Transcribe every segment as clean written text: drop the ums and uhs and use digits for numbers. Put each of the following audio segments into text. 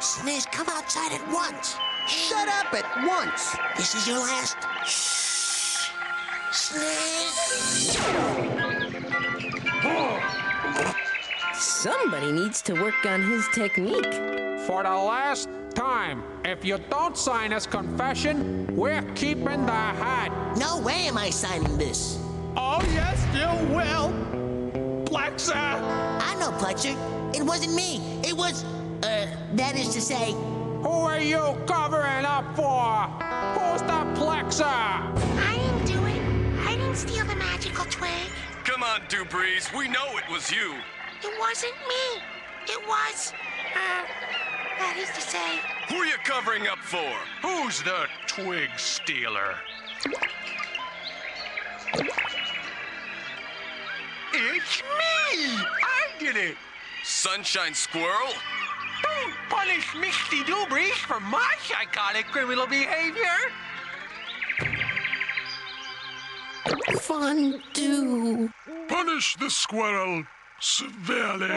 Sniz, come outside at once. Shut up at once. This is your last. Shh. Sniz. Somebody needs to work on his technique. For the last time, if you don't sign his confession, we're keeping the hat. No way am I signing this. Oh, yes, you will. Plexa. I know, Pletcher. It wasn't me. It was, that is to say... Who are you covering up for? Who's the Plexer? I didn't do it. I didn't steal the magical twig. Come on, Dubreeze. We know it was you. It wasn't me. It was, that is to say... Who are you covering up for? Who's the twig stealer? It's me. I did it. Sunshine Squirrel? Don't punish Misty Dubreeze for my psychotic criminal behavior. Fondue. Punish the squirrel severely.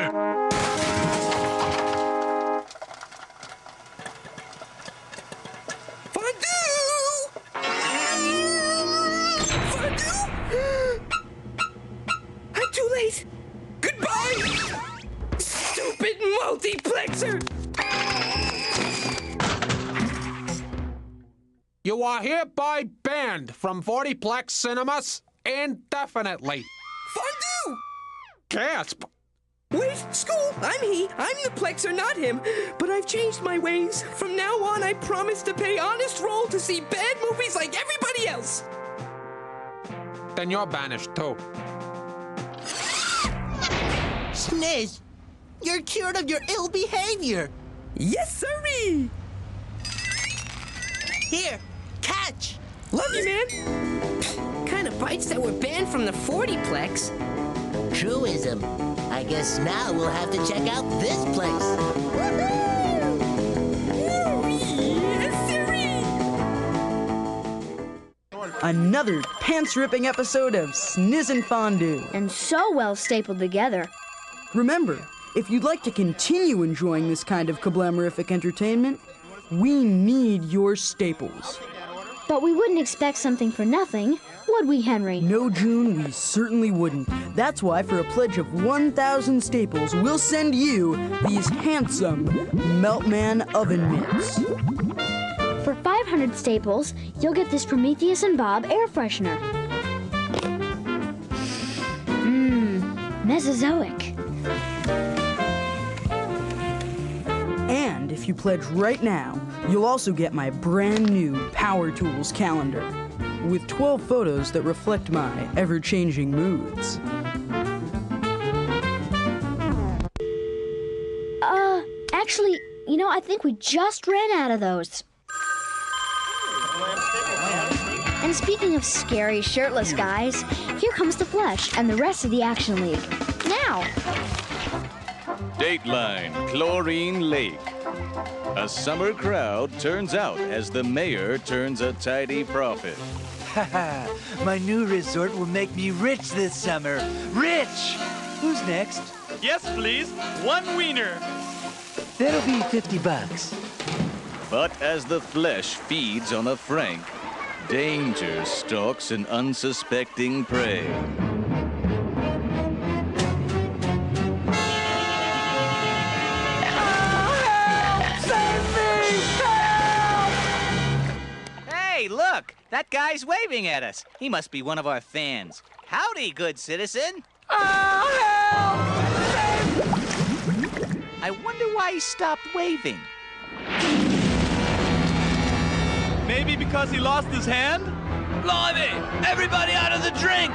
I'm too late. Goodbye, stupid multiplexer. You are hereby banned from 40-plex cinemas indefinitely. Fondue. Gasp! Wait, school, I'm he. I'm the plexer, not him. But I've changed my ways. From now on, I promise to pay honest roll to see bad movies like everybody else. Then you're banished too. Sniz, you're cured of your ill behavior. Yes, sirree. Here, catch. Love you, man. Kind of bites that were banned from the 40-plex. Truism. I guess now we'll have to check out this place. Yes, sirree. Another pants-ripping episode of Sniz and Fondue. And so well stapled together. Remember, if you'd like to continue enjoying this kind of KaBlamerific entertainment, we need your staples. But we wouldn't expect something for nothing, would we, Henry? No, June, we certainly wouldn't. That's why for a pledge of 1,000 staples, we'll send you these handsome Meltman oven mitts. For 500 staples, you'll get this Prometheus and Bob air freshener. Mesozoic. And if you pledge right now, you'll also get my brand new Power Tools calendar with 12 photos that reflect my ever-changing moods. Actually, I think we just ran out of those. And speaking of scary, shirtless guys, here comes the Flesh and the rest of the Action League. Now! Dateline, Chlorine Lake. A summer crowd turns out as the mayor turns a tidy profit. Haha, my new resort will make me rich this summer. Rich! Who's next? Yes, please. 1 wiener. That'll be $50. But as the flesh feeds on a frank, danger stalks an unsuspecting prey. Hey, look! That guy's waving at us. He must be one of our fans. Howdy, good citizen. I wonder why he stopped waving. Maybe because he lost his hand? Blimey! Everybody out of the drink!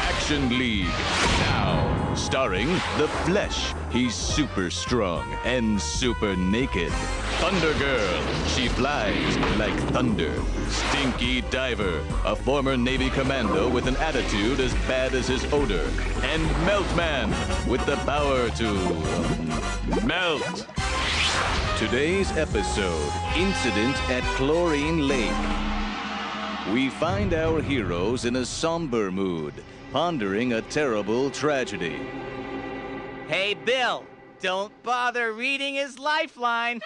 Action League, now starring The Flesh. He's super strong and super naked. Thunder Girl, she flies like thunder. Stinky Diver, a former Navy commando with an attitude as bad as his odor. And Meltman, with the power to melt. Today's episode, Incident at Chlorine Lake. We find our heroes in a somber mood. pondering a terrible tragedy. Hey, Bill, don't bother reading his lifeline.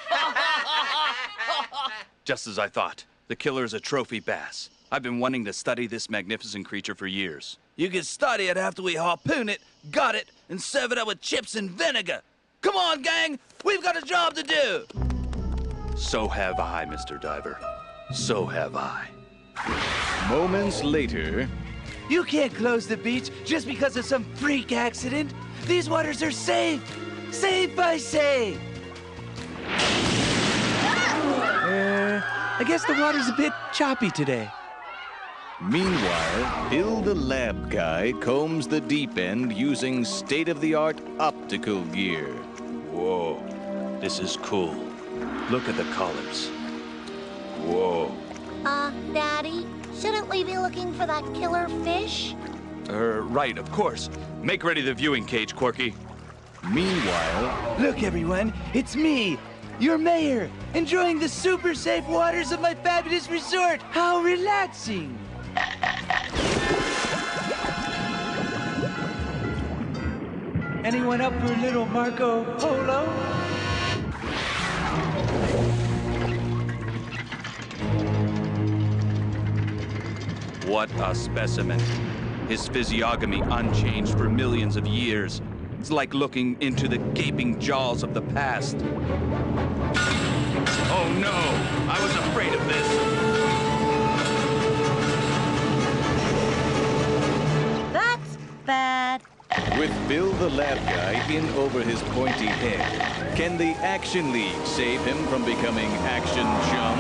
Just as I thought. The killer is a trophy bass. I've been wanting to study this magnificent creature for years. You can study it after we harpoon it, gut it, and serve it up with chips and vinegar. Come on, gang! We've got a job to do! So have I, Mr. Diver. So have I. Moments later... You can't close the beach just because of some freak accident. These waters are safe. Saved by safe. I guess the water's a bit choppy today. Meanwhile, Bill the lab guy combs the deep end using state-of-the-art optical gear. Whoa, this is cool. Look at the colors. Whoa. Daddy, shouldn't we be looking for that killer fish? Right, of course. Make ready the viewing cage, Corky. Meanwhile... Look, everyone, it's me, your mayor, enjoying the super safe waters of my fabulous resort. How relaxing. Anyone up for a little Marco Polo? What a specimen. His physiognomy unchanged for millions of years. It's like looking into the gaping jaws of the past. Oh no! I was afraid of this! That's bad. With Bill the lab guy in over his pointy head, can the Action League save him from becoming Action Chum?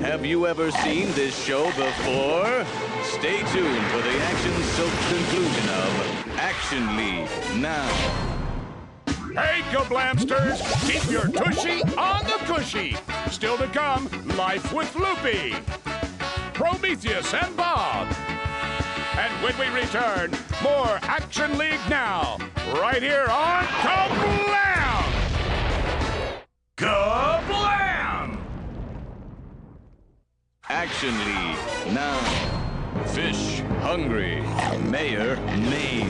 Have you ever seen this show before? Stay tuned for the action-soaked conclusion of Action League now. Hey, KaBlamsters! Keep your tushy on the cushy! Still to come, Life with Loopy, Prometheus and Bob. And when we return, more Action League now, right here on KaBlam! KaBlam! Action League now. Fish hungry. Mayor Maine.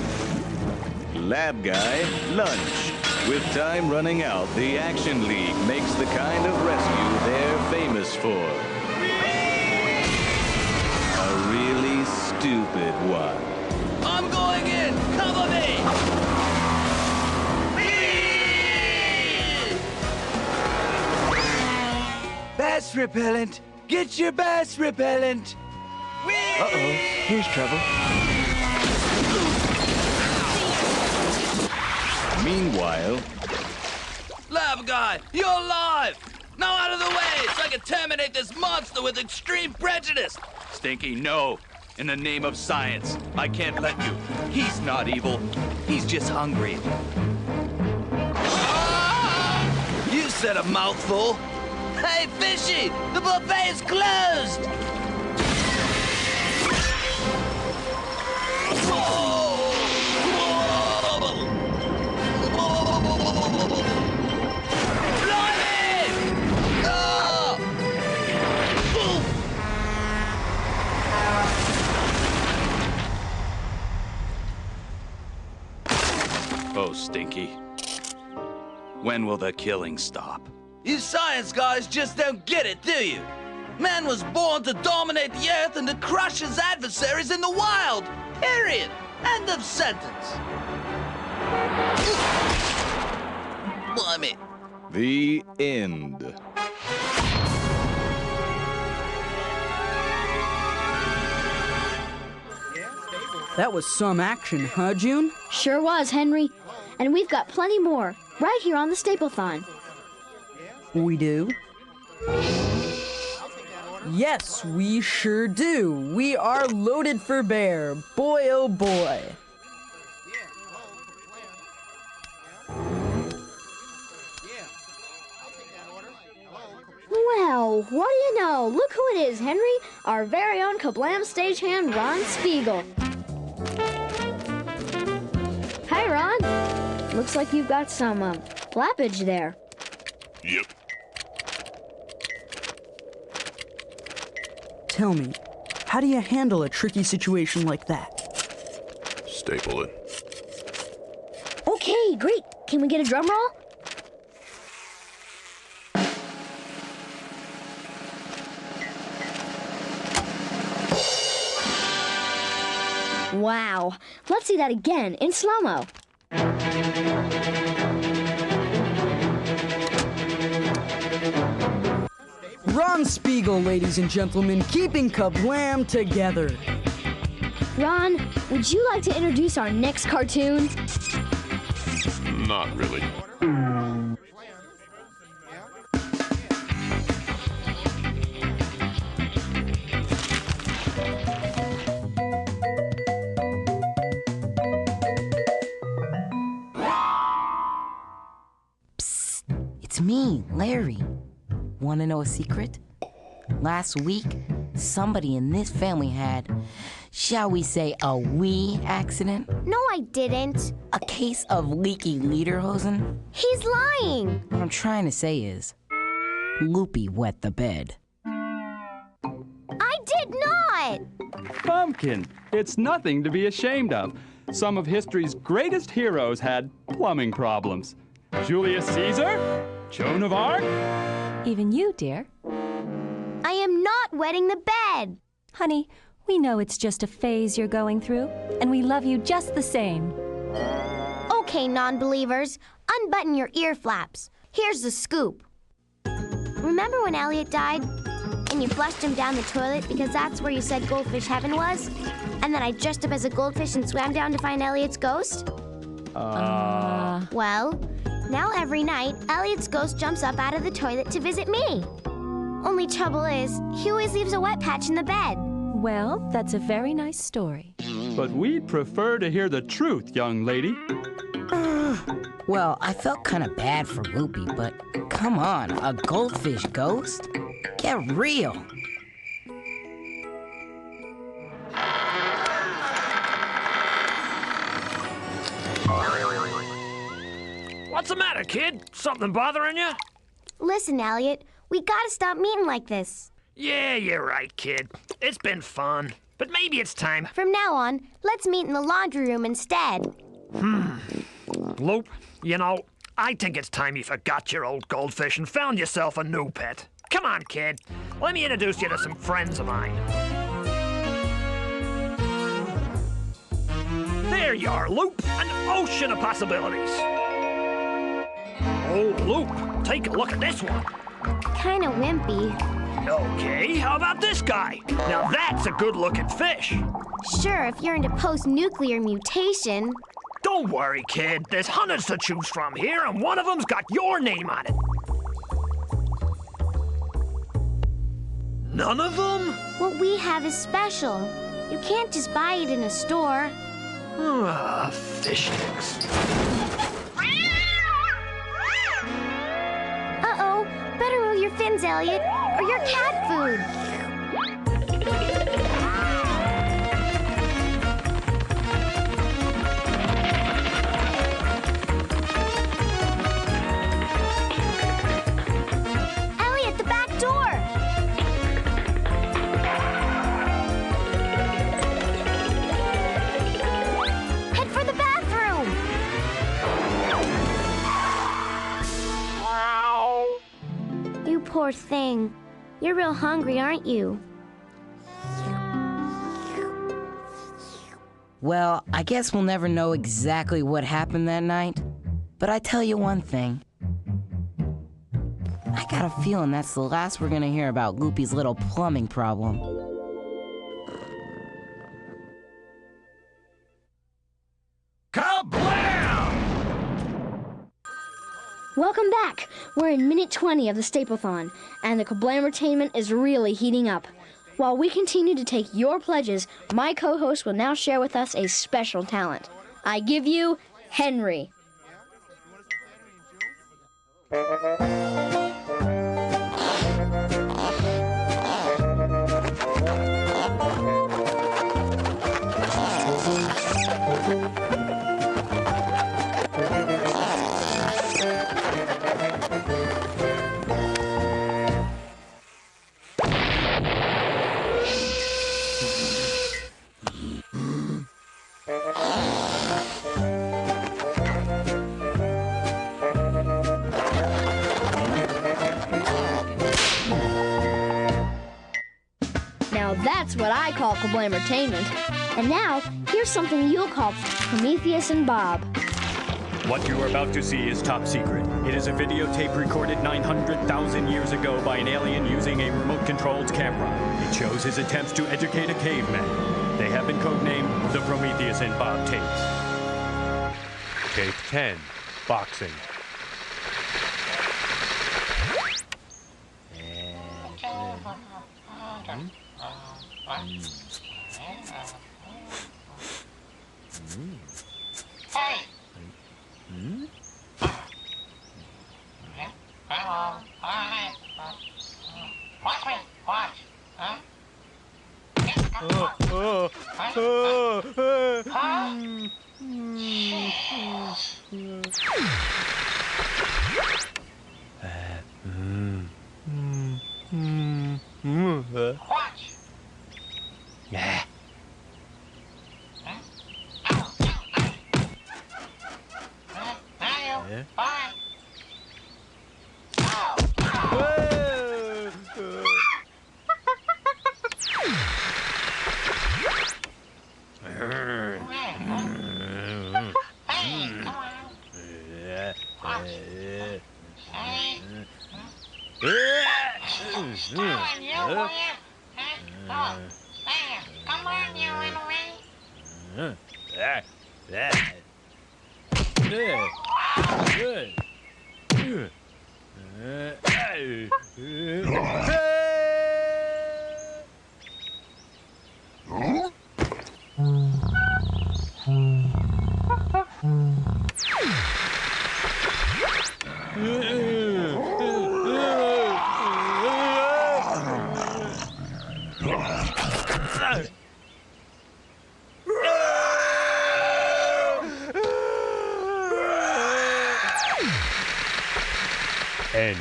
Lab guy lunch. With time running out, the Action League makes the kind of rescue they're famous for. A really stupid one. I'm going in! Cover me! Bass repellent! Get your bass repellent! Uh-oh, here's trouble. Meanwhile... Lab guy, you're alive! Now out of the way so I can terminate this monster with extreme prejudice! Stinky, no. In the name of science, I can't let you. He's not evil. He's just hungry. Ah! You said a mouthful. Hey, Fishy! The buffet is closed! Oh, Stinky. When will the killing stop? You science guys just don't get it, do you? Man was born to dominate the earth and to crush his adversaries in the wild. Period. End of sentence. Blimey. The end. That was some action, huh, June? Sure was, Henry. And we've got plenty more, right here on the Staplethon. We do? Yes, we sure do. We are loaded for bear. Boy, oh boy. Well, what do you know? Look who it is, Henry. Our very own KaBlam stagehand, Ron Spiegel. Hi, Ron. Looks like you've got some, flappage there. Yep. Tell me, how do you handle a tricky situation like that? staple it. Okay, great. Can we get a drum roll? Wow. Let's see that again in slow-mo. Ron Spiegel, ladies and gentlemen, keeping KaBlam together. Ron, would you like to introduce our next cartoon? Not really. It's me, Larry. Want to know a secret? Last week, somebody in this family had, shall we say, a wee accident? No, I didn't. A case of leaky lederhosen? He's lying. What I'm trying to say is, Loopy wet the bed. I did not. Pumpkin, it's nothing to be ashamed of. Some of history's greatest heroes had plumbing problems. Julius Caesar? Joan of Arc? Even you, dear. I am not wetting the bed. Honey, we know it's just a phase you're going through, and we love you just the same. Okay, non-believers, unbutton your ear flaps. Here's the scoop. Remember when Elliot died? And you flushed him down the toilet because that's where you said goldfish heaven was? And then I dressed up as a goldfish and swam down to find Elliot's ghost? Well, now every night, Elliot's ghost jumps up out of the toilet to visit me. Only trouble is, he always leaves a wet patch in the bed. Well, that's a very nice story. But we'd prefer to hear the truth, young lady. Well, I felt kind of bad for Loopy, but come on, a goldfish ghost? Get real. What's the matter, kid? Something bothering you? Listen, Elliot, we gotta stop meeting like this. Yeah, you're right, kid. It's been fun, but maybe it's time. From now on, let's meet in the laundry room instead. Loop, you know, I think it's time you forgot your old goldfish and found yourself a new pet. Come on, kid. Let me introduce you to some friends of mine. There you are, Loop. An ocean of possibilities. Oh, Loop, take a look at this one. Kinda wimpy. Okay, how about this guy? Now that's a good-looking fish. Sure, if you're into post-nuclear mutation. Don't worry, kid. There's hundreds to choose from here, and one of them's got your name on it. None of them? What we have is special. You can't just buy it in a store. Fish sticks. Uh-oh. Better move your fins, Elliot, or your cat food. Elliot, the back door. Head for the bathroom. You poor thing. You're real hungry, aren't you? Well, I guess we'll never know exactly what happened that night. But I tell you one thing. I got a feeling that's the last we're gonna hear about Loopy's little plumbing problem. KaBlam! Welcome back. We're in minute 20 of the Staplethon, and the KaBlam entertainment is really heating up. While we continue to take your pledges, my co-host will now share with us a special talent. I give you Henry. I call KaBlam Entertainment. And now, here's something you'll call Prometheus and Bob. What you are about to see is top secret. It is a videotape recorded 900,000 years ago by an alien using a remote-controlled camera. It shows his attempts to educate a caveman. They have been codenamed the Prometheus and Bob tapes. Tape 10, boxing. End.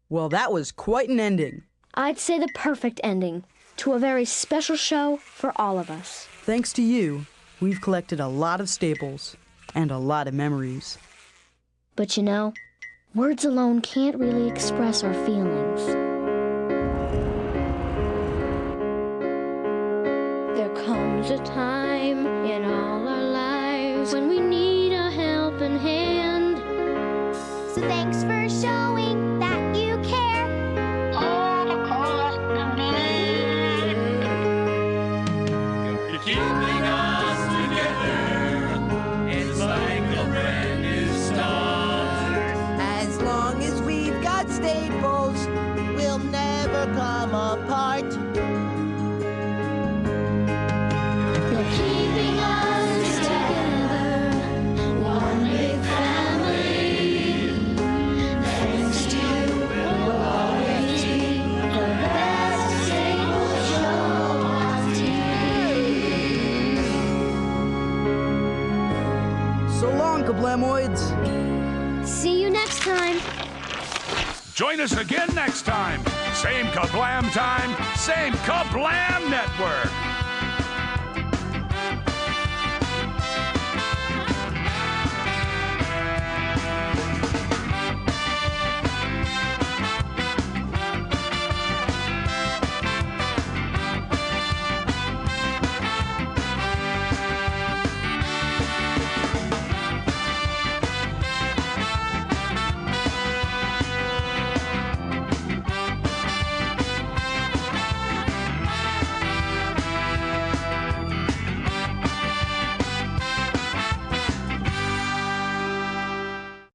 Well, that was quite an ending. I'd say the perfect ending to a very special show for all of us. Thanks to you, we've collected a lot of staples and a lot of memories. But you know, words alone can't really express our feelings. There comes a time in all our lives when we need a helping hand. So thanks for showing that you care. You're keeping us together. It's like a brand new start. As long as we've got staples, we'll never come apart. You're keeping us together. One big family. Thanks to you, we'll always be the best staples show on TV. So long, KaBlamoids. See you next time. Join us again next time. Same KaBlam time, same KaBlam network.